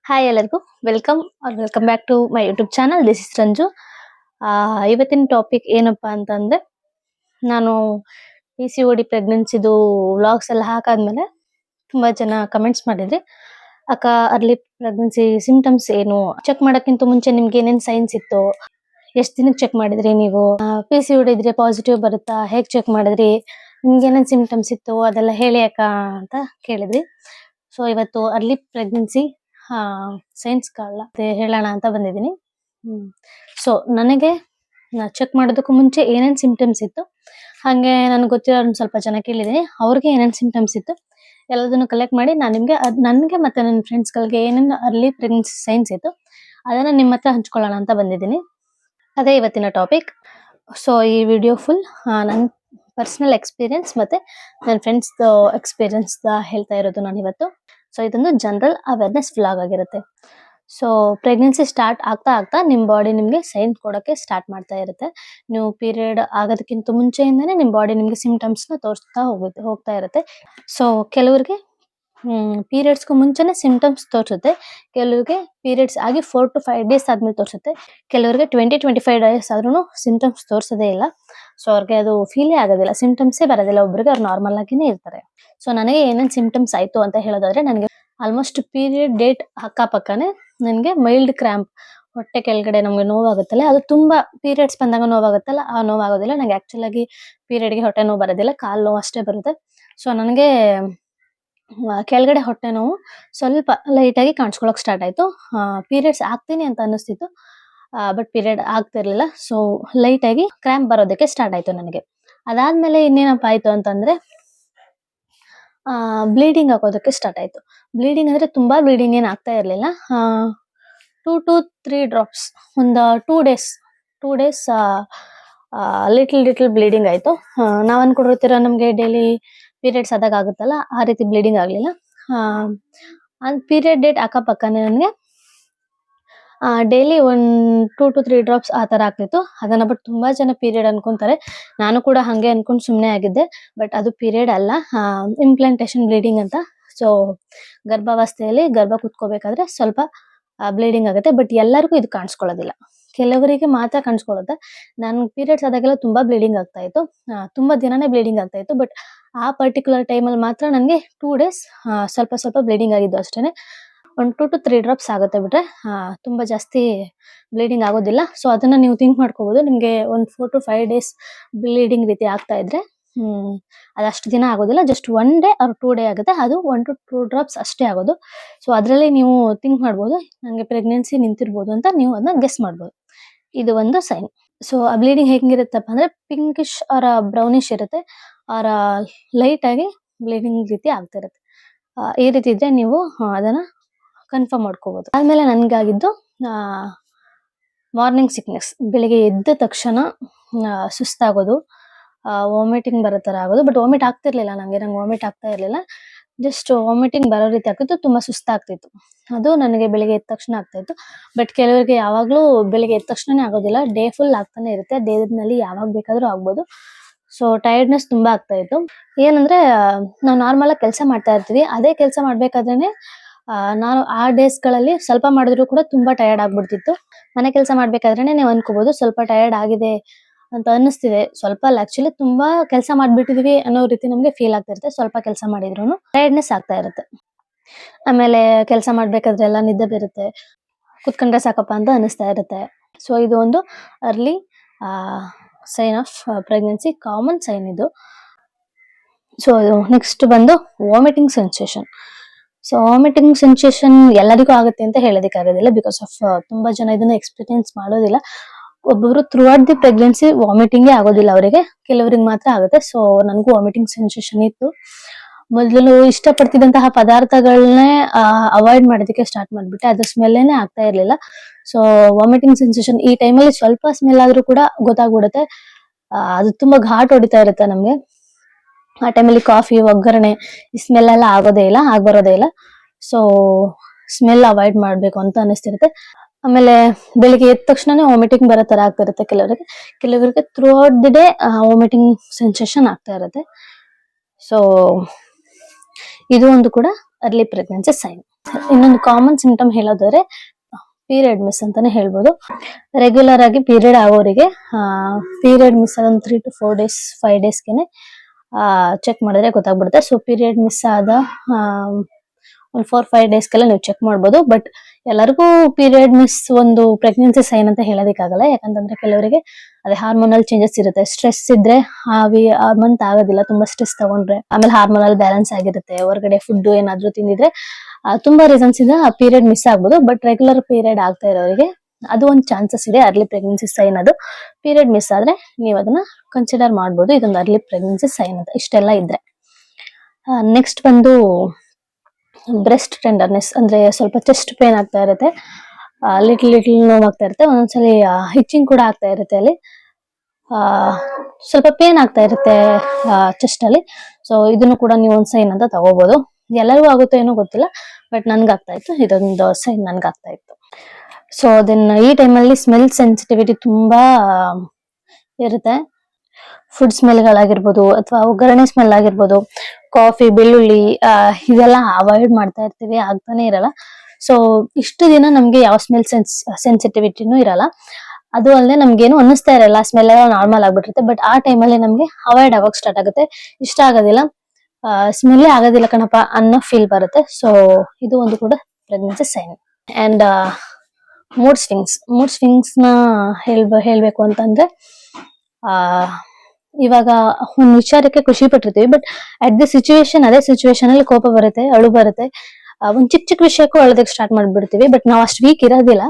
Hi ಎಲ್ಲರಿಗೂ welcome back to my YouTube channel. This is Ranju. ಇವತ್ತಿನ topic ಏನಪ್ಪಾ ಅಂತಂದ್ರೆ, ನಾನು PCOD ಪ್ರೆಗ್ನೆನ್ಸಿದು ವ್ಲಾಗ್ಸ್ ಎಲ್ಲ ಹಾಕಾದ್ಮೇಲೆ ತುಂಬಾ ಜನ ಕಮೆಂಟ್ಸ್ ಮಾಡಿದ್ರಿ, ಅಕ್ಕ ಅರ್ಲಿ ಪ್ರೆಗ್ನೆನ್ಸಿ ಸಿಂಪ್ಟಮ್ಸ್ ಏನು, ಚೆಕ್ ಮಾಡಕ್ಕಿಂತ ಮುಂಚೆ ನಿಮ್ಗೆ ಏನೇನ್ ಸೈನ್ಸ್ ಇತ್ತು, ಎಷ್ಟ್ ದಿನಕ್ಕೆ ಚೆಕ್ ಮಾಡಿದ್ರಿ, ನೀವು PCOD ಇದ್ರೆ ಪಾಸಿಟಿವ್ ಬರುತ್ತಾ, ಹೇಗ್ ಚೆಕ್ ಮಾಡಿದ್ರಿ, ನಿಮ್ಗೆ ಏನೇನ್ ಸಿಂಪ್ಟಮ್ಸ್ ಇತ್ತು ಅದೆಲ್ಲ ಹೇಳಿ ಅಕ್ಕ ಅಂತ ಕೇಳಿದ್ರಿ. ಸೊ ಇವತ್ತು ಅರ್ಲಿ ಪ್ರೆಗ್ನೆನ್ಸಿ ಸೈನ್ಸ್ ಹೇಳೋಣ ಅಂತ ಬಂದಿದ್ದೀನಿ. ಸೊ ನನಗೆ ಚೆಕ್ ಮಾಡೋದಕ್ಕೂ ಮುಂಚೆ ಏನೇನ್ ಸಿಂಪ್ಟಮ್ಸ್ ಇತ್ತು, ಹಾಗೆ ನನ್ಗೆ ಗೊತ್ತಿರೋ ಸ್ವಲ್ಪ ಜನ ಕೇಳಿದೀನಿ, ಅವ್ರಿಗೆ ಏನೇನ್ ಸಿಂಪ್ಟಮ್ಸ್ ಇತ್ತು ಎಲ್ಲದನ್ನು ಕಲೆಕ್ಟ್ ಮಾಡಿ ನಾನು ನಿಮ್ಗೆ ನನ್ಗೆ ಮತ್ತೆ ನನ್ನ ಫ್ರೆಂಡ್ಸ್ಗಳಿಗೆ ಏನೇನು ಅರ್ಲಿ ಪ್ರೆಗ್ನೆನ್ಸಿ ಸೈನ್ಸ್ ಇತ್ತು ಅದನ್ನ ನಿಮ್ಮ ಹತ್ರ ಹಂಚ್ಕೊಳ್ಳೋಣ ಅಂತ ಬಂದಿದ್ದೀನಿ. ಅದೇ ಇವತ್ತಿನ ಟಾಪಿಕ್. ಸೊ ಈ ವಿಡಿಯೋ ಫುಲ್ ನನ್ನ ಪರ್ಸನಲ್ ಎಕ್ಸ್ಪೀರಿಯನ್ಸ್ ಮತ್ತೆ ನನ್ನ ಫ್ರೆಂಡ್ಸ್ ಎಕ್ಸ್ಪೀರಿಯನ್ಸ್ ಹೇಳ್ತಾ ಇರೋದು ನಾನು ಇವತ್ತು. ಸೊ ಇದೊಂದು ಜನರಲ್ ಅವೇರ್ನೆಸ್ ವ್ಲಾಗ್ ಆಗಿರುತ್ತೆ. ಸೊ ಪ್ರೆಗ್ನೆನ್ಸಿ ಸ್ಟಾರ್ಟ್ ಆಗ್ತಾ ಆಗ್ತಾ ನಿಮ್ ಬಾಡಿ ನಿಮ್ಗೆ ಸೈನ್ ಕೊಡಕ್ಕೆ ಸ್ಟಾರ್ಟ್ ಮಾಡ್ತಾ ಇರುತ್ತೆ. ನೀವು ಪೀರಿಯಡ್ ಆಗೋದಕ್ಕಿಂತ ಮುಂಚೆಯಿಂದಾನೇ ನಿಮ್ ಬಾಡಿ ನಿಮ್ಗೆ ಸಿಂಪ್ಟಮ್ಸ್ ನ ತೋರಿಸ್ತಾ ಹೋಗ್ತಾ ಇರುತ್ತೆ. ಸೊ ಕೆಲವರಿಗೆ ಪೀರಿಯಡ್ಸ್ಗೂ ಮುಂಚೆನೆ ಸಿಂಪ್ಟಮ್ಸ್ ತೋರಿಸುತ್ತೆ, ಕೆಲವರಿಗೆ ಪೀರಿಯಡ್ಸ್ ಆಗಿ 4 to 5 days ಆದ್ಮೇಲೆ ತೋರಿಸುತ್ತೆ, ಕೆಲವರಿಗೆ 20-25 days ಆದ್ರೂ ಸಿಂಪ್ಟಮ್ಸ್ ತೋರಿಸೋದೇ ಇಲ್ಲ. ಸೊ ಅವ್ರಿಗೆ ಅದು ಫೀಲೇ ಆಗೋದಿಲ್ಲ, ಸಿಂಪ್ಟಮ್ಸೇ ಬರೋದಿಲ್ಲ. ಒಬ್ರಿಗೆ ಅವ್ರು ನಾರ್ಮಲ್ ಆಗಿನೇ ಇರ್ತಾರೆ. ಸೊ ನನಗೆ ಏನೇನ್ ಸಿಂಪ್ಟಮ್ಸ್ ಆಯ್ತು ಅಂತ ಹೇಳೋದಾದ್ರೆ, ನನಗೆ ಆಲ್ಮೋಸ್ಟ್ ಪೀರಿಯಡ್ ಡೇಟ್ ಅಕ್ಕಪಕ್ಕನೆ ನನಗೆ ಮೈಲ್ಡ್ ಕ್ರ್ಯಾಂಪ್, ಹೊಟ್ಟೆ ಕೆಳಗಡೆ ನಮ್ಗೆ ನೋವಾಗುತ್ತಲ್ಲ, ಅದು ತುಂಬಾ ಪೀರಿಯಡ್ಸ್ ಬಂದಾಗ ನೋವಾಗುತ್ತಲ್ಲ, ಆ ನೋವಾಗೋದಿಲ್ಲ. ನಂಗೆ ಆಕ್ಚುಲ್ ಆಗಿ ಪೀರಿಯಡ್ಗೆ ಹೊಟ್ಟೆ ನೋವು ಬರೋದಿಲ್ಲ, ಕಾಲ್ ನೋವು ಅಷ್ಟೇ ಬರುತ್ತೆ. ಸೊ ನನಗೆ ಕೆಳಗಡೆ ಹೊಟ್ಟೆ ನೋವು ಸ್ವಲ್ಪ ಲೈಟ್ ಆಗಿ ಕಾಣಿಸ್ಕೊಳಕ್ ಸ್ಟಾರ್ಟ್ ಆಯ್ತು. ಪೀರಿಯಡ್ಸ್ ಆಗ್ತೀನಿ ಅಂತ ಅನಿಸ್ತಿತ್ತು, ಬಟ್ ಪೀರಿಯಡ್ ಆಗ್ತಿರ್ಲಿಲ್ಲ. ಸೊ ಲೈಟ್ ಆಗಿ ಕ್ರ್ಯಾಂಪ್ ಬರೋದಕ್ಕೆ ಸ್ಟಾರ್ಟ್ ಆಯ್ತು ನನಗೆ. ಅದಾದ್ಮೇಲೆ ಇನ್ನೇನಪ್ಪ ಆಯ್ತು ಅಂತಂದ್ರೆ, ಬ್ಲೀಡಿಂಗ್ ಆಗೋದಕ್ಕೆ ಸ್ಟಾರ್ಟ್ ಆಯ್ತು. ಬ್ಲೀಡಿಂಗ್ ಅಂದ್ರೆ ತುಂಬಾ ಬ್ಲೀಡಿಂಗ್ ಏನ್ ಆಗ್ತಾ ಇರ್ಲಿಲ್ಲ, 2 to 3 drops ಒಂದು 2 days ಲಿಟಲ್ ಬ್ಲೀಡಿಂಗ್ ಆಯ್ತು. ನಾವ್ ಅನ್ಕೊಂಡಿರ್ತೀರ ನಮ್ಗೆ ಡೈಲಿ ಪೀರಿಯಡ್ಸ್ ಆದಾಗ ಆಗುತ್ತಲ್ಲ, ಆ ರೀತಿ ಬ್ಲೀಡಿಂಗ್ ಆಗ್ಲಿಲ್ಲ. ಪೀರಿಯಡ್ ಡೇಟ್ ಅಕ್ಕಪಕ್ಕನೆ ನನಗೆ ಡೈಲಿ 2 to 3 drops ಆ ತರ ಆಗ್ತಿತ್ತು. ಅದನ್ನ ಬಟ್ ತುಂಬಾ ಜನ ಪೀರಿಯಡ್ ಅನ್ಕೊಂತಾರೆ, ನಾನು ಕೂಡ ಹಂಗೆ ಅನ್ಕೊಂಡ್ ಸುಮ್ನೆ ಆಗಿದ್ದೆ. ಬಟ್ ಅದು ಪೀರಿಯಡ್ ಅಲ್ಲ, ಇಂಪ್ಲಾಂಟೇಶನ್ ಬ್ಲೀಡಿಂಗ್ ಅಂತ. ಸೊ ಗರ್ಭಾವಸ್ಥೆಯಲ್ಲಿ ಗರ್ಭ ಕುತ್ಕೋಬೇಕಾದ್ರೆ ಸ್ವಲ್ಪ ಬ್ಲೀಡಿಂಗ್ ಆಗುತ್ತೆ, ಬಟ್ ಎಲ್ಲರಿಗೂ ಇದು ಕಾಣಿಸ್ಕೊಳ್ಳೋದಿಲ್ಲ, ಕೆಲವರಿಗೆ ಮಾತ್ರ ಕಾಣಿಸ್ಕೊಳ್ಳುತ್ತೆ. ನನ್ ಪೀರಿಯಡ್ಸ್ ಆದಾಗೆಲ್ಲ ತುಂಬಾ ಬ್ಲೀಡಿಂಗ್ ಆಗ್ತಾ ಇತ್ತು, ತುಂಬಾ ದಿನಾನೇ ಬ್ಲೀಡಿಂಗ್ ಆಗ್ತಾ ಇತ್ತು. ಬಟ್ ಆ ಪರ್ಟಿಕ್ಯುಲರ್ ಟೈಮಲ್ಲಿ ಮಾತ್ರ ನನಗೆ 2 days ಸ್ವಲ್ಪ ಬ್ಲೀಡಿಂಗ್ ಆಗಿದ್ದು ಅಷ್ಟೇನೆ. 2 to 3 drops ಆಗುತ್ತೆ ಬಿಟ್ರೆ ತುಂಬಾ ಜಾಸ್ತಿ ಬ್ಲೀಡಿಂಗ್ ಆಗೋದಿಲ್ಲ. ಸೊ ಅದನ್ನ ನೀವು ಥಿಂಕ್ ಮಾಡ್ಕೋಬಹುದು, ನಿಮ್ಗೆ 4 to 5 days ಬ್ಲೀಡಿಂಗ್ ರೀತಿ ಆಗ್ತಾ ಇದ್ರೆ ಅದಷ್ಟು ದಿನ ಆಗೋದಿಲ್ಲ, ಜಸ್ಟ್ 1 day or 2 day ಆಗುತ್ತೆ. ಅದು 1 to 2 drops ಅಷ್ಟೇ ಆಗೋದು. ಸೊ ಅದ್ರಲ್ಲಿ ನೀವು ಥಿಂಕ್ ಮಾಡ್ಬೋದು, ನಂಗೆ ಪ್ರೆಗ್ನೆನ್ಸಿ ನಿಂತಿರ್ಬೋದು ಅಂತ ನೀವು ಅದನ್ನ ಗೆಸ್ ಮಾಡ್ಬೋದು. ಇದು ಒಂದು ಸೈನ್. ಸೊ ಆ ಬ್ಲೀಡಿಂಗ್ ಹೆಂಗಿರುತ್ತಪ್ಪ ಅಂದ್ರೆ, ಪಿಂಕಿಶ್ ಆರ್ ಬ್ರೌನಿಶ್ ಇರುತ್ತೆ, ಆರ್ ಲೈಟ್ ಆಗಿ ಬ್ಲೀಡಿಂಗ್ ರೀತಿ ಆಗ್ತಿರುತ್ತೆ. ಈ ರೀತಿ ಇದ್ರೆ ನೀವು ಅದನ್ನ ಕನ್ಫರ್ಮ್ ಮಾಡ್ಕೋಬಹುದು. ಆದ್ಮೇಲೆ ನನ್ಗಾಗಿದ್ದು ಮಾರ್ನಿಂಗ್ ಸಿಕ್ನೆಸ್, ಬೆಳಿಗ್ಗೆ ಎದ್ದ ತಕ್ಷಣ ಸುಸ್ತಾಗೋದು, ವಾಮಿಟಿಂಗ್ ಬರೋ ತರ ಆಗೋದು. ಬಟ್ ವಾಮಿಟ್ ಆಗ್ತಿರ್ಲಿಲ್ಲ, ನಂಗೆ ವಾಮಿಟ್ ಆಗ್ತಾ ಇರ್ಲಿಲ್ಲ, ಜಸ್ಟ್ ವಾಮಿಟಿಂಗ್ ಬರೋ ರೀತಿ ಆಗ್ತಿತ್ತು, ತುಂಬಾ ಸುಸ್ತಾಗ್ತಿತ್ತು. ಅದು ನನಗೆ ಬೆಳಿಗ್ಗೆ ಎದ್ದ ತಕ್ಷಣ ಆಗ್ತಾ ಇತ್ತು. ಬಟ್ ಕೆಲವರಿಗೆ ಯಾವಾಗ್ಲೂ ಬೆಳಿಗ್ಗೆ ಎದ್ದ ತಕ್ಷಣನೇ ಆಗೋದಿಲ್ಲ, ಡೇ ಫುಲ್ ಆಗ್ತಾನೆ ಇರುತ್ತೆ, ಡೇನಲ್ಲಿ ಯಾವಾಗ ಬೇಕಾದ್ರೂ ಆಗ್ಬೋದು. ಸೊ ಟೈರ್ಡ್ನೆಸ್ ತುಂಬಾ ಆಗ್ತಾ ಇತ್ತು. ಏನಂದ್ರೆ ನಾವು ನಾರ್ಮಲ್ ಆಗಿ ಕೆಲಸ ಮಾಡ್ತಾ ಇರ್ತೀವಿ, ಅದೇ ಕೆಲಸ ಮಾಡ್ಬೇಕಾದ್ರೇನೆ ನಾನು ಆ ಡೇಸ್ ಗಳಲ್ಲಿ ಸ್ವಲ್ಪ ಮಾಡಿದ್ರು ಕೂಡ ತುಂಬಾ ಟಯರ್ಡ್ ಆಗ್ಬಿಡ್ತಿತ್ತು. ಮನೆ ಕೆಲಸ ಮಾಡ್ಬೇಕಾದ್ರೇನೆ ನೀವು ಅನ್ಕೋಬಹುದು ಸ್ವಲ್ಪ ಟಯರ್ಡ್ ಆಗಿದೆ ಅಂತ ಅನ್ನಿಸ್ತಿದೆ. ಸ್ವಲ್ಪ ಅಲ್ಲ, ಆಕ್ಚುಲಿ ತುಂಬಾ ಕೆಲಸ ಮಾಡ್ಬಿಟ್ಟಿದೀವಿ ಅನ್ನೋ ರೀತಿ ನಮ್ಗೆ ಫೀಲ್ ಆಗ್ತಿರುತ್ತೆ, ಸ್ವಲ್ಪ ಕೆಲಸ ಮಾಡಿದ್ರು ಟಯರ್ಡ್ನೆಸ್ ಆಗ್ತಾ ಇರುತ್ತೆ. ಆಮೇಲೆ ಕೆಲಸ ಮಾಡ್ಬೇಕಾದ್ರೆಲ್ಲ ನಿದ್ದೆ ಬರುತ್ತೆ, ಕುತ್ಕೊಂಡ್ರೆ ಸಾಕಪ್ಪ ಅಂತ ಅನಿಸ್ತಾ ಇರುತ್ತೆ. ಸೊ ಇದು ಒಂದು early sign of pregnancy, common sign ಇದು. ಸೊ ನೆಕ್ಸ್ಟ್ ಬಂದು vomiting sensation. So vomiting sensation ಎಲ್ಲರಿಗೂ ಆಗುತ್ತೆ ಅಂತ ಹೇಳೋದಕ್ಕೆ ಆಗೋದಿಲ್ಲ, ಬಿಕಾಸ್ ಆಫ್ ತುಂಬಾ ಜನ ಇದನ್ನ ಎಕ್ಸ್ಪೀರಿಯನ್ಸ್ ಮಾಡೋದಿಲ್ಲ. ಒಬ್ಬೊಬ್ರು through out the pregnancy vomiting ಆಗೋದಿಲ್ಲ, ಅವರಿಗೆ ಕೆಲವರಿಗೆ ಮಾತ್ರ ಆಗುತ್ತೆ. ಸೊ ನನಗೂ ವಾಮಿಟಿಂಗ್ ಸೆನ್ಸೇಷನ್ ಇತ್ತು. ಮೊದಲು ಇಷ್ಟಪಡ್ತಿದ್ದಂತಹ ಪದಾರ್ಥಗಳನ್ನೇ ಅವಾಯ್ಡ್ ಮಾಡೋದಕ್ಕೆ ಸ್ಟಾರ್ಟ್ ಮಾಡ್ಬಿಟ್ಟೆ, ಅದ್ರ ಸ್ಮೆಲ್ಲೇನೆ ಆಗ್ತಾ ಇರ್ಲಿಲ್ಲ. ಸೊ ವಾಮಿಟಿಂಗ್ ಸೆನ್ಸೇಷನ್ ಈ ಟೈಮಲ್ಲಿ ಸ್ವಲ್ಪ ಸ್ಮೆಲ್ ಆದ್ರೂ ಕೂಡ ಗೊತ್ತಾಗ್ಬಿಡುತ್ತೆ, ಅದು ತುಂಬಾ ಘಾಟ್ ಹೊಡಿತಾ ಇರುತ್ತೆ ನಮ್ಗೆ. ಆ ಟೈಮಲ್ಲಿ ಕಾಫಿ, ಒಗ್ಗರಣೆ, ಈ ಸ್ಮೆಲ್ ಎಲ್ಲ ಆಗ್ಬರೋದೇ ಇಲ್ಲ. ಸೊ ಸ್ಮೆಲ್ ಅವಾಯ್ಡ್ ಮಾಡ್ಬೇಕು ಅಂತ ಅನಿಸ್ತಿರುತ್ತೆ. ಆಮೇಲೆ ಬೆಳಿಗ್ಗೆ ಎದ್ದ ತಕ್ಷಣನೇ ವಾಮಿಟಿಂಗ್ ಬರೋ ತರ ಆಗ್ತಿರುತ್ತೆ ಕೆಲವರಿಗೆ through out the day vomiting sensation ಆಗ್ತಾ ಇರುತ್ತೆ. ಸೊ ಇದು ಒಂದು ಕೂಡ ಅರ್ಲಿ ಪ್ರೆಗ್ನೆನ್ಸಿ ಸೈನ್. ಇನ್ನೊಂದು ಕಾಮನ್ ಸಿಂಪ್ಟಮ್ ಹೇಳೋದಾದ್ರೆ ಪೀರಿಯಡ್ ಮಿಸ್ ಅಂತಾನೆ ಹೇಳ್ಬೋದು. ರೆಗ್ಯುಲರ್ ಆಗಿ ಪೀರಿಯಡ್ ಆಗೋರಿಗೆ ಪೀರಿಯಡ್ ಮಿಸ್ ಆದ 3 to 4 days 5 daysಗೆನೆ ಚೆಕ್ ಮಾಡಿದ್ರೆ ಗೊತ್ತಾಗ್ಬಿಡುತ್ತೆ. ಸೊ ಪೀರಿಯಡ್ ಮಿಸ್ ಆದ ಒಂದು 4-5 ಡೇಸ್ಗೆಲ್ಲ ನೀವು ಚೆಕ್ ಮಾಡ್ಬೋದು. ಬಟ್ ಎಲ್ಲರಿಗೂ ಪೀರಿಯಡ್ ಮಿಸ್ ಒಂದು ಪ್ರೆಗ್ನೆನ್ಸಿ ಸೈನ್ ಅಂತ ಹೇಳೋದಕ್ಕಾಗಲ್ಲ. ಯಾಕಂತಂದ್ರೆ ಕೆಲವರಿಗೆ ಅದೇ ಹಾರ್ಮೋನಲ್ ಚೇಂಜಸ್ ಇರುತ್ತೆ. ಸ್ಟ್ರೆಸ್ ಇದ್ರೆ ಆ ಮಂತ್ ಆಗೋದಿಲ್ಲ, ತುಂಬಾ ಸ್ಟ್ರೆಸ್ ತಗೊಂಡ್ರೆ. ಆಮೇಲೆ ಹಾರ್ಮೋನಲ್ ಬ್ಯಾಲೆನ್ಸ್ ಆಗಿರುತ್ತೆ, ಹೊರಗಡೆ ಫುಡ್ ಏನಾದ್ರೂ ತಿಂದಿದ್ರೆ ತುಂಬಾ ರೀಸನ್ಸ್ ಇಂದ ಪೀರಿಯಡ್ ಮಿಸ್ ಆಗ್ಬೋದು. ಬಟ್ ರೆಗ್ಯುಲರ್ ಪೀರಿಯಡ್ ಆಗ್ತಾ ಇರೋರಿಗೆ ಅದು ಒಂದು ಚಾನ್ಸಸ್ ಇದೆ, ಅರ್ಲಿ ಪ್ರೆಗ್ನೆನ್ಸಿ ಸೈನ್. ಅದು ಪೀರಿಯಡ್ ಮಿಸ್ ಆದ್ರೆ ನೀವು ಅದನ್ನ ಕನ್ಸಿಡರ್ ಮಾಡ್ಬೋದು, ಇದೊಂದು ಅರ್ಲಿ ಪ್ರೆಗ್ನೆನ್ಸಿ ಸೈನ್ ಅಂತ. ಇಷ್ಟೆಲ್ಲ ಇದ್ರೆ ನೆಕ್ಸ್ಟ್ ಬಂದು ಬ್ರೆಸ್ಟ್ ಟೆಂಡರ್ನೆಸ್, ಅಂದ್ರೆ ಸ್ವಲ್ಪ ಚೆಸ್ಟ್ ಪೇನ್ ಆಗ್ತಾ ಇರುತ್ತೆ, ಲಿಟಲ್ ನೋವು ಆಗ್ತಾ ಇರುತ್ತೆ, ಒಂದೊಂದ್ಸಲಿ ಹಿಚ್ಚಿಂಗ್ ಕೂಡ ಆಗ್ತಾ ಇರುತ್ತೆ. ಅಲ್ಲಿ ಸ್ವಲ್ಪ ಪೇನ್ ಆಗ್ತಾ ಇರುತ್ತೆ ಚೆಸ್ಟ್ ಅಲ್ಲಿ. ಸೊ ಇದನ್ನು ಕೂಡ ನೀವು ಒಂದು ಸೈನ್ ಅಂತ ತಗೋಬಹುದು. ಎಲ್ಲರಿಗೂ ಆಗುತ್ತೋ ಏನೋ ಗೊತ್ತಿಲ್ಲ, ಬಟ್ ನನ್ಗೆ ಆಗ್ತಾ ಇತ್ತು, ಇದೊಂದು ಸೈನ್ ನನ್ಗೆ ಆಗ್ತಾ ಇತ್ತು. ಸೊ ದೆನ್ ಈ ಟೈಮಲ್ಲಿ ಸ್ಮೆಲ್ ಸೆನ್ಸಿಟಿವಿಟಿ ತುಂಬಾ ಇರುತ್ತೆ. ಫುಡ್ ಸ್ಮೆಲ್ಗಳಾಗಿರ್ಬೋದು ಅಥವಾ ಒಗ್ಗರಣೆ ಸ್ಮೆಲ್ ಆಗಿರ್ಬೋದು, ಕಾಫಿ, ಬೆಳ್ಳುಳ್ಳಿ ಇದೆಲ್ಲ ಅವಾಯ್ಡ್ ಮಾಡ್ತಾ ಇರ್ತೀವಿ, ಆಗ್ತಾನೆ ಇರಲ್ಲ. ಸೊ ಇಷ್ಟು ದಿನ ನಮ್ಗೆ ಯಾವ ಸ್ಮೆಲ್ ಸೆನ್ಸಿಟಿವಿಟಿನೂ ಇರಲ್ಲ. ಅದು ಅಲ್ಲದೆ ನಮ್ಗೇನು ಅನ್ನಿಸ್ತಾ ಇರಲ್ಲ, ಸ್ಮೆಲ್ ಎಲ್ಲ ನಾರ್ಮಲ್ ಆಗ್ಬಿಟ್ಟಿರುತ್ತೆ. ಬಟ್ ಆ ಟೈಮಲ್ಲಿ ನಮ್ಗೆ ಅವಾಯ್ಡ್ ಆಗೋಕ್ ಸ್ಟಾರ್ಟ್ ಆಗುತ್ತೆ, ಇಷ್ಟ ಆಗೋದಿಲ್ಲ, ಸ್ಮೆಲ್ಲೇ ಆಗೋದಿಲ್ಲ ಕಣಪ್ಪ ಅನ್ನೋ ಫೀಲ್ ಬರುತ್ತೆ. ಸೊ ಇದು ಒಂದು ಕೂಡ pregnancy sign. And mood swings ನ ಹೇಳ್ಬೇಕು ಅಂತಂದ್ರೆ ಇವಾಗ ಒಂದ್ ವಿಚಾರಕ್ಕೆ ಖುಷಿ ಪಟ್ಟಿರ್ತೀವಿ, ಬಟ್ ಅಟ್ ದಿ ಸಿಚುವೇಶನ್, ಅದೇ ಸಿಚುವೇಶನ್ ಅಲ್ಲಿ ಕೋಪ ಬರುತ್ತೆ, ಅಳು ಬರುತ್ತೆ, ಒಂದ್ ಚಿಕ್ಕ ವಿಷಯಕ್ಕೂ ಅಳೋದಕ್ಕೆ ಸ್ಟಾರ್ಟ್ ಮಾಡ್ಬಿಡ್ತೀವಿ. ಬಟ್ ನಾವ್ ಅಷ್ಟು ವೀಕ್ ಇರೋದಿಲ್ಲ.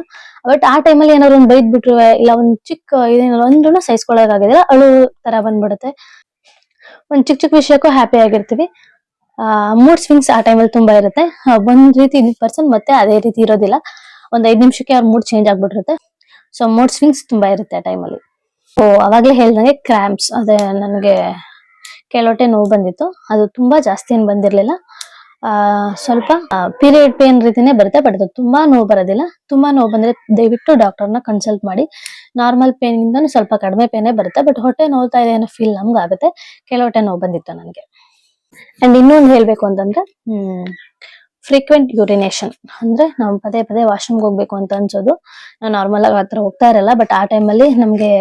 ಬಟ್ ಆ ಟೈಮಲ್ಲಿ ಏನಾದ್ರು ಒಂದ್ ಬೈದ್ ಬಿಟ್ರು, ಇಲ್ಲ ಒಂದ್ ಚಿಕ್ಕ ಇದೇನಾದ್ರು ಅಂದ್ರೂ ಸಹಿಸ್ಕೊಳ್ಳೋಕಾಗೋದಿಲ್ಲ, ಅಳು ತರ ಬಂದ್ಬಿಡುತ್ತೆ. ಒಂದ್ ಚಿಕ್ಕ ವಿಷಯಕ್ಕೂ ಹ್ಯಾಪಿ ಆಗಿರ್ತೀವಿ. ಮೂಡ್ ಸ್ವಿಂಗ್ಸ್ ಆ ಟೈಮಲ್ಲಿ ತುಂಬಾ ಇರುತ್ತೆ. ಒಂದ್ ರೀತಿ ಇದ್ದ ಪರ್ಸನ್ ಮತ್ತೆ ಅದೇ ರೀತಿ ಇರೋದಿಲ್ಲ, ಒಂದ್ 5 ನಿಮಿಷಕ್ಕೆ ಅವ್ರ ಮೂಡ್ ಚೇಂಜ್ ಆಗ್ಬಿಟ್ಟಿರುತ್ತೆ. ಸೊ ಮೂಡ್ ಸ್ವಿಂಗ್ಸ್ ತುಂಬಾ ಇರುತ್ತೆ ಆ ಟೈಮಲ್ಲಿ. ಸೊ ಅವಾಗ್ಲೇ ಹೇಳ್ದಂಗೆ ಕ್ರಾಂಪ್ಸ್, ಅದೇ ನನಗೆ ಕೆಲವೊಟ್ಟೆ ನೋವು ಬಂದಿತ್ತು. ಅದು ತುಂಬಾ ಜಾಸ್ತಿ ಏನ್ ಬಂದಿರ್ಲಿಲ್ಲ, ಸ್ವಲ್ಪ ಪೀರಿಯಡ್ ಪೇನ್ ರೀತಿನೇ ಬರುತ್ತೆ, ಬಟ್ ಅದು ತುಂಬಾ ನೋವು ಬರೋದಿಲ್ಲ. ತುಂಬಾ ನೋವು ಬಂದ್ರೆ ದಯವಿಟ್ಟು ಡಾಕ್ಟರ್ನ ಕನ್ಸಲ್ಟ್ ಮಾಡಿ. ನಾರ್ಮಲ್ ಪೇನ್ ಇಂದಾನು ಸ್ವಲ್ಪ ಕಡಿಮೆ ಪೇನೇ ಬರುತ್ತೆ, ಬಟ್ ಹೊಟ್ಟೆ ನೋವ್ತಾ ಇದೆ ಅನ್ನೋ ಫೀಲ್ ನಮ್ಗೆ ಆಗುತ್ತೆ. ಕೆಲವೊಟ್ಟೆ ನೋವು ಬಂದಿತ್ತು ನನಗೆ. ಅಂಡ್ ಇನ್ನೊಂದು ಹೇಳ್ಬೇಕು ಅಂತಂದ್ರೆ ಫ್ರೀಕ್ವೆಂಟ್ ಯೂರಿನೇಷನ್, ಅಂದ್ರೆ ನಾವು ಪದೇ ಪದೇ ವಾಶ್ರೂಮ್ಗೆ ಹೋಗ್ಬೇಕು ಅಂತ ಅನ್ಸೋದು. ನಾವು ನಾರ್ಮಲ್ ಆಗಿ ಆತರ ಹೋಗ್ತಾ ಇರಲ್ಲ, ಬಟ್ ಆ ಟೈಮಲ್ಲಿ ನಮ್ಗೆ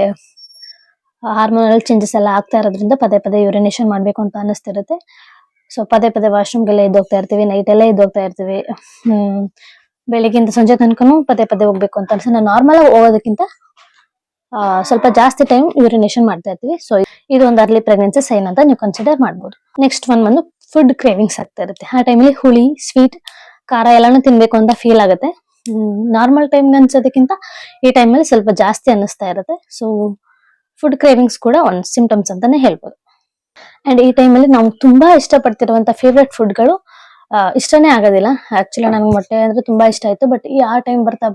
ಹಾರ್ಮೋನಲ್ ಚೇಂಜಸ್ ಎಲ್ಲ ಆಗ್ತಾ ಇರೋದ್ರಿಂದ ಪದೇ ಪದೇ ಯೂರಿನೇಷನ್ ಮಾಡ್ಬೇಕು ಅಂತ ಅನಿಸ್ತಿರುತ್ತೆ. ಸೊ ಪದೇ ಪದೇ ವಾಶ್ರೂಮ್ಗೆಲ್ಲ ಎದ್ದೋಗ್ತಾ ಇರ್ತೀವಿ, ನೈಟ್ ಎಲ್ಲ ಎದ್ದೋಗ್ತಾ ಇರ್ತೀವಿ. ಬೆಳಿಗ್ಗೆಯಿಂದ ಸಂಜೆ ತನಕನೂ ಪದೇ ಪದೇ ಹೋಗ್ಬೇಕು ಅಂತ ಅನ್ಸುತ್ತೆ. ನಾವು ನಾರ್ಮಲ್ ಆಗಿ ಹೋಗೋದಕ್ಕಿಂತ ಸ್ವಲ್ಪ ಜಾಸ್ತಿ ಟೈಮ್ ಯೂರಿನೇಷನ್ ಮಾಡ್ತಾ ಇರ್ತೀವಿ. ಸೊ ಇದು ಒಂದು ಅರ್ಲಿ ಪ್ರೆಗ್ನೆನ್ಸಿ ಸೈನ್ ಅಂತ ನೀವು ಕನ್ಸಿಡರ್ ಮಾಡ್ಬೋದು. ನೆಕ್ಸ್ಟ್ ಬಂದು ಫುಡ್ ಕ್ರೇವಿಂಗ್ಸ್ ಆಗ್ತಾ ಇರುತ್ತೆ. ಆ ಟೈಮಲ್ಲಿ ಹುಳಿ, ಸ್ವೀಟ್, ಖಾರ ಎಲ್ಲಾನು ತಿನ್ಬೇಕು ಅಂತ ಫೀಲ್ ಆಗುತ್ತೆ. ನಾರ್ಮಲ್ ಟೈಮ್ ಅನ್ಸೋದಕ್ಕಿಂತ ಈ ಟೈಮಲ್ಲಿ ಸ್ವಲ್ಪ ಜಾಸ್ತಿ ಅನ್ನಿಸ್ತಾ ಇರುತ್ತೆ. ಸೊ ಫುಡ್ ಕ್ರೇವಿಂಗ್ಸ್ ಕೂಡ ಒಂದು ಸಿಂಪ್ಟಮ್ಸ್ ಅಂತಾನೆ ಹೇಳ್ಬೋದು. ಅಂಡ್ ಈ ಟೈಮಲ್ಲಿ ನಾವು ತುಂಬಾ ಇಷ್ಟಪಡ್ತಿರುವಂತ ಫೇವ್ರೆಟ್ ಫುಡ್ಗಳು ಇಷ್ಟನೇ ಆಗೋದಿಲ್ಲ. ಆಕ್ಚುಲಿ ನಂಗೆ ಮೊಟ್ಟೆ ಅಂದ್ರೆ ತುಂಬಾ ಇಷ್ಟ ಆಯ್ತು, ಬಟ್ ಆ ಟೈಮ್ ಬರ್ತಾ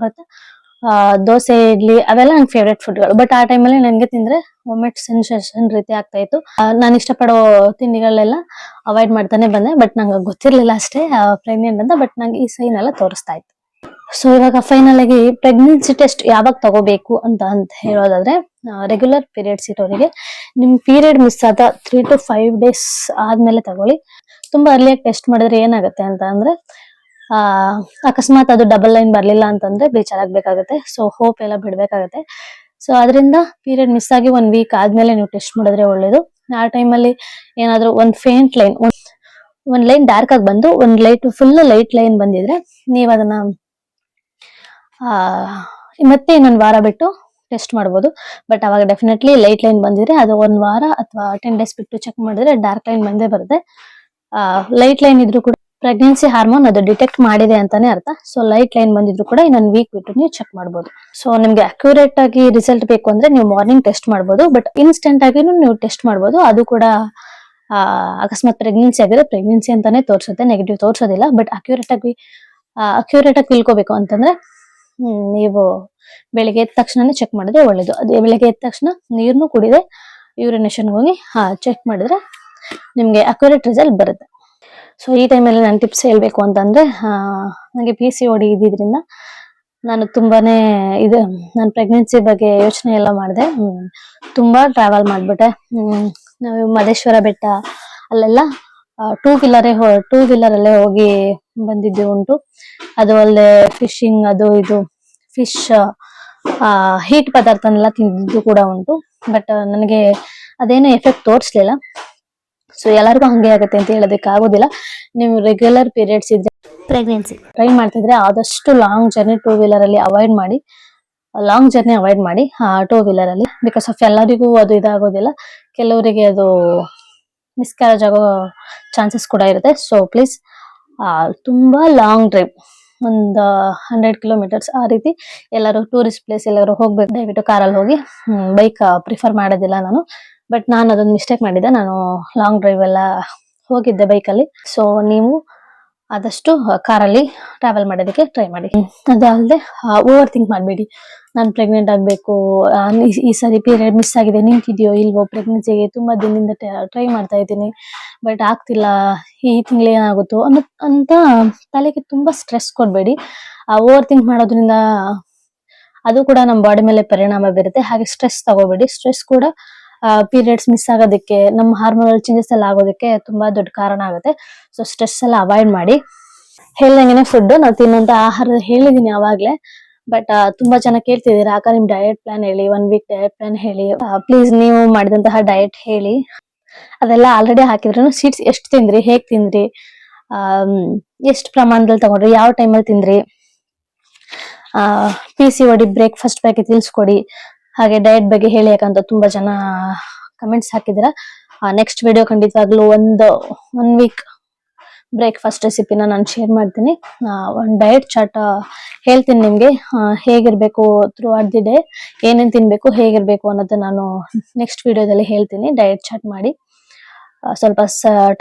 ದೋಸೆ, ಇಡ್ಲಿ ಅವೆಲ್ಲ ನಂಗೆ ಫೇವ್ರೆಟ್ ಫುಡ್ಗಳು. ಬಟ್ ಆ ಟೈಮಲ್ಲಿ ನನ್ಗೆ ತಿಂದ್ರೆ ವಾಮಿಟ್ ಸೆನ್ಸೇಷನ್ ರೀತಿ ಆಗ್ತಾ ಇತ್ತು. ನಾನು ಇಷ್ಟಪಡೋ ತಿಂಡಿಗಳೆಲ್ಲ ಅವಾಯ್ಡ್ ಮಾಡ್ತಾನೆ ಬಂದೆ. ಬಟ್ ನಂಗೆ ಗೊತ್ತಿರ್ಲಿಲ್ಲ ಅಷ್ಟೇ ಪ್ರೆಗ್ನೆಂಟ್ ಅಂತ, ಬಟ್ ನಂಗೆ ಈ ಸೈನ್ ಎಲ್ಲ ತೋರಿಸ್ತಾ ಇತ್ತು. ಸೊ ಇವಾಗ ಫೈನಲ್ ಆಗಿ ಪ್ರೆಗ್ನೆನ್ಸಿ ಟೆಸ್ಟ್ ಯಾವಾಗ ತಗೋಬೇಕು ಅಂತ ಹೇಳೋದಾದ್ರೆ, ರೆಗ್ಯುಲರ್ ಪೀರಿಯಡ್ಸ್ ಇರೋರಿಗೆ ನಿಮ್ ಪೀರಿಯಡ್ ಮಿಸ್ ಆದ 3 to 5 days ಆದ್ಮೇಲೆ ತಗೊಳ್ಳಿ. ತುಂಬಾ ಅರ್ಲಿಯಾಗಿ ಟೆಸ್ಟ್ ಮಾಡಿದ್ರೆ ಏನಾಗುತ್ತೆ ಅಂತ ಅಂದ್ರೆ, ಅಕಸ್ಮಾತ್ ಅದು ಡಬಲ್ ಲೈನ್ ಬರ್ಲಿಲ್ಲ ಅಂತಂದ್ರೆ ಬೇಜಾರಾಗ್ಬೇಕಾಗತ್ತೆ. ಸೊ ಹೋಪ್ ಎಲ್ಲ ಬಿಡ್ಬೇಕಾಗತ್ತೆ. ಸೊ ಅದರಿಂದ ಪೀರಿಯಡ್ ಮಿಸ್ ಆಗಿ 1 week ಆದ್ಮೇಲೆ ನೀವು ಟೆಸ್ಟ್ ಮಾಡಿದ್ರೆ ಒಳ್ಳೇದು. ಆ ಟೈಮಲ್ಲಿ ಏನಾದ್ರೂ ಒಂದ್ ಫೇಂಟ್ ಲೈನ್, ಒಂದ್ ಲೈನ್ ಡಾರ್ಕ್ ಆಗಿ ಬಂದು ಒಂದ್ ಫುಲ್ ಲೈಟ್ ಲೈನ್ ಬಂದಿದ್ರೆ ನೀವ್ ಅದನ್ನ ಮತ್ತೆ ಇನ್ನೊಂದ್ ವಾರ ಬಿಟ್ಟು ಟೆಸ್ಟ್ ಮಾಡ್ಬೋದು. ಬಟ್ ಅವಾಗ ಡೆಫಿನೆಟ್ಲಿ ಲೈಟ್ ಲೈನ್ ಬಂದಿದ್ರೆ ಅದು 1 ವಾರ ಅಥವಾ 10 days ಬಿಟ್ಟು ಚೆಕ್ ಮಾಡಿದ್ರೆ ಡಾರ್ಕ್ ಲೈನ್ ಬಂದೇ ಬರುತ್ತೆ. ಲೈಟ್ ಲೈನ್ ಇದ್ರೂ ಕೂಡ ಪ್ರೆಗ್ನೆನ್ಸಿ ಹಾರ್ಮೋನ್ ಅದು ಡಿಟೆಕ್ಟ್ ಮಾಡಿದೆ ಅಂತಾನೆ ಅರ್ಥ. ಸೊ ಲೈಟ್ ಲೈನ್ ಬಂದಿದ್ರು ಕೂಡ ಇನ್ನೊಂದ್ ವೀಕ್ ಬಿಟ್ಟು ನೀವು ಚೆಕ್ ಮಾಡ್ಬೋದು. ಸೊ ನಿಮ್ಗೆ ಅಕ್ಯುರೇಟ್ ಆಗಿ ರಿಸಲ್ಟ್ ಬೇಕು ಅಂದ್ರೆ ನೀವು ಮಾರ್ನಿಂಗ್ ಟೆಸ್ಟ್ ಮಾಡ್ಬೋದು, ಬಟ್ ಇನ್ಸ್ಟೆಂಟ್ ಆಗಿನೂ ನೀವು ಟೆಸ್ಟ್ ಮಾಡ್ಬೋದು. ಅದು ಕೂಡ ಅಕಸ್ಮಾತ್ ಪ್ರೆಗ್ನೆನ್ಸಿ ಆಗಿದ್ರೆ ಪ್ರೆಗ್ನೆನ್ಸಿ ಅಂತಾನೆ ತೋರಿಸುತ್ತೆ, ನೆಗೆಟಿವ್ ತೋರ್ಸೋದಿಲ್ಲ. ಬಟ್ ಅಕ್ಯುರೇಟ್ ಆಗಿ ತಿಳ್ಕೊಬೇಕು ಅಂತಂದ್ರೆ ನೀವು ಬೆಳಿಗ್ಗೆ ಎದ್ದ ತಕ್ಷಣನೇ ಚೆಕ್ ಮಾಡಿದ್ರೆ ಒಳ್ಳೇದು. ಅದೇ ಬೆಳಿಗ್ಗೆ ಎದ್ದ ತಕ್ಷಣ ನೀರ್ನು ಕುಡಿದೆ ಯೂರಿನೇಷನ್ ಹೋಗಿ ಚೆಕ್ ಮಾಡಿದ್ರೆ ನಿಮ್ಗೆ ಅಕ್ಯುರೇಟ್ ರಿಸಲ್ಟ್ ಬರುತ್ತೆ. ಸೊ ಈ ಟೈಮಲ್ಲಿ ನಾನು ಟಿಪ್ಸ್ ಹೇಳ್ಬೇಕು ಅಂತಂದ್ರೆ, ನನಗೆ PCOD ಇದ್ದಿದ್ರಿಂದ ನಾನು ತುಂಬಾನೇ ನಾನು ಪ್ರೆಗ್ನೆನ್ಸಿ ಬಗ್ಗೆ ಯೋಚನೆ ಎಲ್ಲ ಮಾಡಿದೆ. ತುಂಬಾ ಟ್ರಾವೆಲ್ ಮಾಡ್ಬಿಟ್ಟೆ. ನಾವು ಮಹದೇಶ್ವರ ಬೆಟ್ಟ ಅಲ್ಲೆಲ್ಲ ಟೂ ವೀಲರ್ ಅಲ್ಲೇ ಹೋಗಿ ಬಂದಿದ್ದು ಉಂಟು. ಅದು ಅಲ್ಲದೆ ಫಿಶಿಂಗ್ ಅದು ಇದು ಫಿಶ್ ಹೀಟ್ ಪದಾರ್ಥನೆಲ್ಲ ತಿಂದಿದ್ದು ಕೂಡ ಉಂಟು. ಬಟ್ ನನಗೆ ಅದೇನು ಎಫೆಕ್ಟ್ ತೋರಿಸ್ಲಿಲ್ಲ. ಸೊ ಎಲ್ಲರಿಗೂ ಹಂಗೆ ಆಗುತ್ತೆ ಅಂತ ಹೇಳೋದಕ್ಕೆ ಆಗೋದಿಲ್ಲ. ನೀವು ರೆಗ್ಯುಲರ್ ಪೀರಿಯಡ್ಸ್ ಇದ್ರೆ ಪ್ರೆಗ್ನೆನ್ಸಿ ಟ್ರೈ ಮಾಡ್ತಿದ್ರೆ ಆದಷ್ಟು ಲಾಂಗ್ ಜರ್ನಿ ಟೂ ವೀಲರ್ ಅಲ್ಲಿ ಅವಾಯ್ಡ್ ಮಾಡಿ. ಟೂ ವೀಲರ್ ಅಲ್ಲಿ, ಬಿಕಾಸ್ ಆಫ್ ಎಲ್ಲರಿಗೂ ಅದು ಇದಾಗೋದಿಲ್ಲ. ಕೆಲವರಿಗೆ ಅದು ಮಿಸ್ಕ್ಯಾರೇಜ್ ಆಗೋ ಚಾನ್ಸಸ್ ಕೂಡ ಇರುತ್ತೆ. ಸೊ ಪ್ಲೀಸ್ ತುಂಬಾ ಲಾಂಗ್ ಡ್ರೈವ್, ಒಂದು 100 ಕಿಲೋಮೀಟರ್ಸ್ ಆ ರೀತಿ ಎಲ್ಲರೂ ಟೂರಿಸ್ಟ್ ಪ್ಲೇಸ್ ಎಲ್ಲರೂ ಹೋಗ್ಬೇಕು, ದಯವಿಟ್ಟು ಕಾರಲ್ಲಿ ಹೋಗಿ. ಬೈಕ್ ಪ್ರಿಫರ್ ಮಾಡೋದಿಲ್ಲ ನಾನು. ಬಟ್ ನಾನು ಅದೊಂದು ಮಿಸ್ಟೇಕ್ ಮಾಡಿದ್ದೆ. ನಾನು ಲಾಂಗ್ ಡ್ರೈವ್ ಎಲ್ಲ ಹೋಗಿದ್ದೆ ಬೈಕಲ್ಲಿ. ಸೊ ನೀವು ಆದಷ್ಟು ಕಾರಲ್ಲಿ ಟ್ರಾವೆಲ್ ಮಾಡೋದಕ್ಕೆ ಟ್ರೈ ಮಾಡಿ. ಅದಲ್ಲದೆ ಓವರ್ ಥಿಂಕ್ ಮಾಡಬೇಡಿ. ನಾನು ಪ್ರೆಗ್ನೆಂಟ್ ಆಗಬೇಕು, ಈ ಸರಿ ಪೀರಿಯಡ್ ಮಿಸ್ ಆಗಿದೆ, ನಿಂತಿದೆಯೋ ಇಲ್ವೋ, ಪ್ರೆಗ್ನೆನ್ಸಿಗೆ ತುಂಬಾ ದಿನದಿಂದ ಟ್ರೈ ಮಾಡ್ತಾ ಇದ್ದೀನಿ ಬಟ್ ಆಗ್ತಿಲ್ಲ, ಈ ತಿಂಗಳು ಏನಾಗುತ್ತೋ ಅಂತ ತಲೆಗೆ ತುಂಬಾ ಸ್ಟ್ರೆಸ್ ಕೊಡಬೇಡಿ. ಓವರ್ ಥಿಂಕ್ ಮಾಡೋದ್ರಿಂದ ಅದು ಕೂಡ ನಮ್ಮ ಬಾಡಿ ಮೇಲೆ ಪರಿಣಾಮ ಬೀರುತ್ತೆ. ಹಾಗೆ ಸ್ಟ್ರೆಸ್ ತಗೋಬೇಡಿ. ಸ್ಟ್ರೆಸ್ ಕೂಡ ಪೀರಿಯಡ್ಸ್ ಮಿಸ್ ಆಗೋದಕ್ಕೆ, ನಮ್ಮ ಹಾರ್ಮೋನಲ್ ಚೇಂಜಸ್ ಎಲ್ಲ ಆಗೋದಕ್ಕೆ ತುಂಬಾ ದೊಡ್ಡ ಕಾರಣ ಆಗುತ್ತೆ. ಸೊ ಸ್ಟ್ರೆಸ್ ಎಲ್ಲ ಅವಾಯ್ಡ್ ಮಾಡಿ. ಹೇಳ್ದಂಗೆನೆ ಫುಡ್ ನಾವು ತಿನ್ನೋಂತ ಆಹಾರ ಹೇಳಿದೀನಿ ಅವಾಗ್ಲೇ. ಬಟ್ ತುಂಬಾ ಜನ ಕೇಳ್ತಿದ್ದೀರಾ, ಅಕ್ಕ ನಿಮ್ ಡಯಟ್ ಪ್ಲಾನ್ ಹೇಳಿ, 1 ವೀಕ್ ಡಯಟ್ ಪ್ಲಾನ್ ಹೇಳಿ. ಪ್ಲೀಸ್ ನೀವು ಮಾಡಿದಂತಹ ಡಯಟ್ ಹೇಳಿ. ಅದೆಲ್ಲ ಆಲ್ರೆಡಿ ಹಾಕಿದ್ರು. ಸೀಡ್ಸ್ ಎಷ್ಟು ತಿಂದ್ರಿ, ಹೇಗ್ ತಿಂದ್ರಿ, ಎಷ್ಟು ಪ್ರಮಾಣದಲ್ಲಿ ತಗೊಂಡ್ರಿ, ಯಾವ ಟೈಮಲ್ಲಿ ತಿಂದ್ರಿ, PCOD ಬ್ರೇಕ್ಫಾಸ್ಟ್ ಬಗ್ಗೆ ತಿಳಿಸ್ಕೊಡಿ, ಹಾಗೆ ಡಯಟ್ ಬಗ್ಗೆ ಹೇಳಿ ಯಾಕಂತ ತುಂಬಾ ಜನ ಕಮೆಂಟ್ಸ್ ಹಾಕಿದಿರ. ನೆಕ್ಸ್ಟ್ ವಿಡಿಯೋ ಖಂಡಿತವಾಗ್ಲೂ ಒನ್ ವೀಕ್ ಬ್ರೇಕ್ಫಾಸ್ಟ್ ರೆಸಿಪಿನ ನಾನು ಶೇರ್ ಮಾಡ್ತೀನಿ. ಒಂದು ಡಯಟ್ ಚಾರ್ಟ್ ಹೇಳ್ತೀನಿ ನಿಮ್ಗೆ, ಹೇಗಿರ್ಬೇಕು ಥ್ರೂ ಔಟ್ ದಿ ಡೇ, ಏನೇನ್ ತಿನ್ಬೇಕು, ಹೇಗಿರ್ಬೇಕು ಅನ್ನೋದು ನಾನು ನೆಕ್ಸ್ಟ್ ವಿಡಿಯೋದಲ್ಲಿ ಹೇಳ್ತೀನಿ. ಡಯಟ್ ಚಾರ್ಟ್ ಮಾಡಿ ಸ್ವಲ್ಪ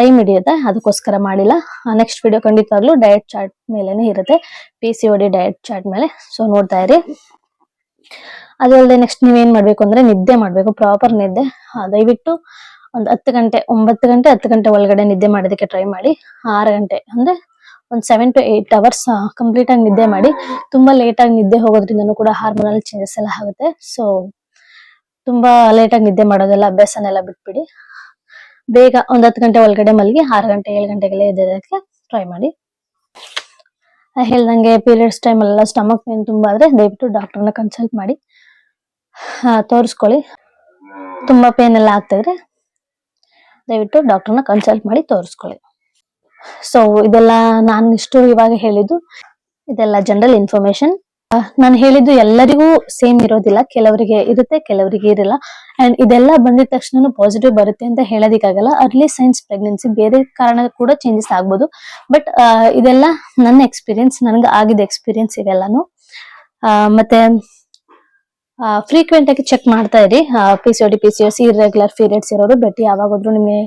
ಟೈಮ್ ಹಿಡಿಯುತ್ತೆ, ಅದಕ್ಕೋಸ್ಕರ ಮಾಡಿಲ್ಲ. ನೆಕ್ಸ್ಟ್ ವಿಡಿಯೋ ಖಂಡಿತವಾಗ್ಲೂ ಡಯಟ್ ಚಾರ್ಟ್ ಮೇಲೆನೆ ಇರುತ್ತೆ, PCOD ಡಯಟ್ ಚಾರ್ಟ್ ಮೇಲೆ. ಸೊ ನೋಡ್ತಾ ಇರಿ. ಅದಲ್ಲದೆ ನೆಕ್ಸ್ಟ್ ನೀವೇನ್ ಮಾಡ್ಬೇಕು ಅಂದ್ರೆ ನಿದ್ದೆ ಮಾಡ್ಬೇಕು, ಪ್ರಾಪರ್ ನಿದ್ದೆ. ದಯವಿಟ್ಟು ಒಂದು 10 ಗಂಟೆ 10 ಗಂಟೆ ಒಳಗಡೆ ನಿದ್ದೆ ಮಾಡೋದಕ್ಕೆ ಟ್ರೈ ಮಾಡಿ. 6 ಗಂಟೆ ಅಂದ್ರೆ ಒಂದು 7 to 8 ಅವರ್ಸ್ ಕಂಪ್ಲೀಟ್ ಆಗಿ ನಿದ್ದೆ ಮಾಡಿ. ತುಂಬಾ ಲೇಟ್ ಆಗಿ ನಿದ್ದೆ ಹೋಗೋದ್ರಿಂದನೂ ಕೂಡ ಹಾರ್ಮೋನಲ್ ಚೇಂಜಸ್ ಎಲ್ಲ ಆಗುತ್ತೆ. ಸೊ ತುಂಬಾ ಲೇಟ್ ಆಗಿ ನಿದ್ದೆ ಮಾಡೋದೆಲ್ಲ ಅಭ್ಯಾಸನೆಲ್ಲ ಬಿಟ್ಬಿಡಿ. ಬೇಗ ಒಂದು 10 ಗಂಟೆ ಒಳಗಡೆ ಮಲಗಿ 6 ಗಂಟೆ 7 ಗಂಟೆಗೆಲ್ಲ ಎದ್ದೇಳಕ್ಕೆ ಟ್ರೈ ಮಾಡಿ. ಹೇಳ್ದಂಗೆ ಪೀರಿಯಡ್ಸ್ ಟೈಮ್ ಎಲ್ಲ ಸ್ಟಮಕ್ ಪೇನ್ ತುಂಬಾ ಆದ್ರೆ ದಯವಿಟ್ಟು ಡಾಕ್ಟರ್ನ ಕನ್ಸಲ್ಟ್ ಮಾಡಿ ತೋರಿಸ್ಕೊಳ್ಳಿ. ತುಂಬಾ ಪೇನ್ ಎಲ್ಲ ಆಗ್ತಿದ್ರೆ ದಯವಿಟ್ಟು ಡಾಕ್ಟರ್ನ ಕನ್ಸಲ್ಟ್ ಮಾಡಿ ತೋರಿಸ್ಕೊಳ್ಳಿ. ಸೊ ಇದೆಲ್ಲ ನಾನು ಇಷ್ಟು ಇವಾಗ ಹೇಳಿದ್ದು ಇದೆಲ್ಲ ಜನರಲ್ ಇನ್ಫಾರ್ಮೇಶನ್. ನಾನು ಹೇಳಿದ್ದು ಎಲ್ಲರಿಗೂ ಸೇಮ್ ಇರೋದಿಲ್ಲ, ಕೆಲವರಿಗೆ ಇರುತ್ತೆ, ಕೆಲವರಿಗೆ ಇರಲ್ಲ. ಅಂಡ್ ಇದೆಲ್ಲ ಬಂದಿದ ತಕ್ಷಣ ಪಾಸಿಟಿವ್ ಬರುತ್ತೆ ಅಂತ ಹೇಳೋದಿಕ್ಕಾಗಲ್ಲ. ಅರ್ಲಿ ಸೈನ್ಸ್ ಪ್ರೆಗ್ನೆನ್ಸಿ ಬೇರೆ ಕಾರಣ ಕೂಡ ಚೇಂಜಸ್ ಆಗ್ಬೋದು. ಬಟ್ ಇದೆಲ್ಲ ನನ್ನ ಎಕ್ಸ್ಪೀರಿಯನ್ಸ್, ನನಗೆ ಆಗಿದ ಎಕ್ಸ್ಪೀರಿಯನ್ಸ್ ಇವೆಲ್ಲಾನು. ಮತ್ತೆ ಫ್ರೀಕ್ವೆಂಟ್ ಆಗಿ ಚೆಕ್ ಮಾಡ್ತಾ ಇರಿ. PCOD PCOS ಇರ್ರೆಗ್ಯುಲರ್ ಪೀರಿಯಡ್ಸ್ ಇರೋರು ಬಟ್ ಯಾವಾಗಾದ್ರೂ ನಿಮಗೆ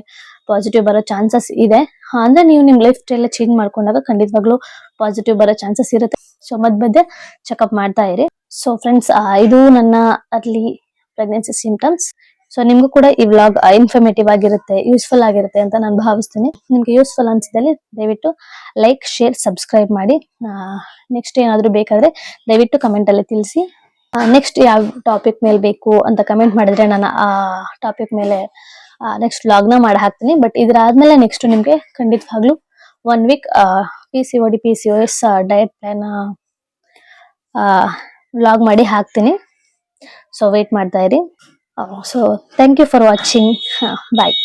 ಪಾಸಿಟಿವ್ ಬರೋ ಚಾನ್ಸಸ್ ಇದೆ. ಅಂದ್ರೆ ನೀವು ನಿಮ್ ಲೈಫ್ ಸ್ಟೈಲ್ ಚೇಂಜ್ ಮಾಡ್ಕೊಂಡಾಗ ಖಂಡಿತವಾಗ್ಲೂ ಪಾಸಿಟಿವ್ ಬರೋ ಚಾನ್ಸಸ್ ಇರುತ್ತೆ. ಸೊ ಮಧ್ಯೆ ಚೆಕ್ಅಪ್ ಮಾಡ್ತಾ ಇರಿ. ಸೊ ಫ್ರೆಂಡ್ಸ್, ಇದು ನನ್ನ ಅರ್ಲಿ ಪ್ರೆಗ್ನೆನ್ಸಿ ಸಿಂಪ್ಟಮ್ಸ್. ಸೊ ನಿಮ್ಗೂ ಕೂಡ ಈ ವ್ಲಾಗ್ ಇನ್ಫಾರ್ಮೇಟಿವ್ ಆಗಿರುತ್ತೆ, ಯೂಸ್ಫುಲ್ ಆಗಿರುತ್ತೆ ಅಂತ ನಾನು ಭಾವಿಸ್ತೀನಿ. ನಿಮ್ಗೆ ಯೂಸ್ಫುಲ್ ಅನ್ಸಿದಲ್ಲಿ ದಯವಿಟ್ಟು ಲೈಕ್, ಶೇರ್, ಸಬ್ಸ್ಕ್ರೈಬ್ ಮಾಡಿ. ನೆಕ್ಸ್ಟ್ ಏನಾದ್ರು ಬೇಕಾದ್ರೆ ದಯವಿಟ್ಟು ಕಮೆಂಟ್ ಅಲ್ಲಿ ತಿಳಿಸಿ. ನೆಕ್ಸ್ಟ್ ಯಾವ ಟಾಪಿಕ್ ಮೇಲೆ ಬೇಕು ಅಂತ ಕಮೆಂಟ್ ಮಾಡಿದ್ರೆ ನಾನು ಆ ಟಾಪಿಕ್ ಮೇಲೆ ನೆಕ್ಸ್ಟ್ ವ್ಲಾಗ್ ನ ಮಾಡಿ ಹಾಕ್ತೀನಿ. ಬಟ್ ಇದ್ರಾದ್ಮೇಲೆ ನೆಕ್ಸ್ಟ್ ನಿಮ್ಗೆ ಖಂಡಿತವಾಗ್ಲೂ 1 week PCOD PCOS diet plan vlog ಮಾಡಿ ಹಾಕ್ತೀನಿ. ಸೊ ವೇಟ್ ಮಾಡ್ತಾ ಇರಿ. So thank you for watching. Bye.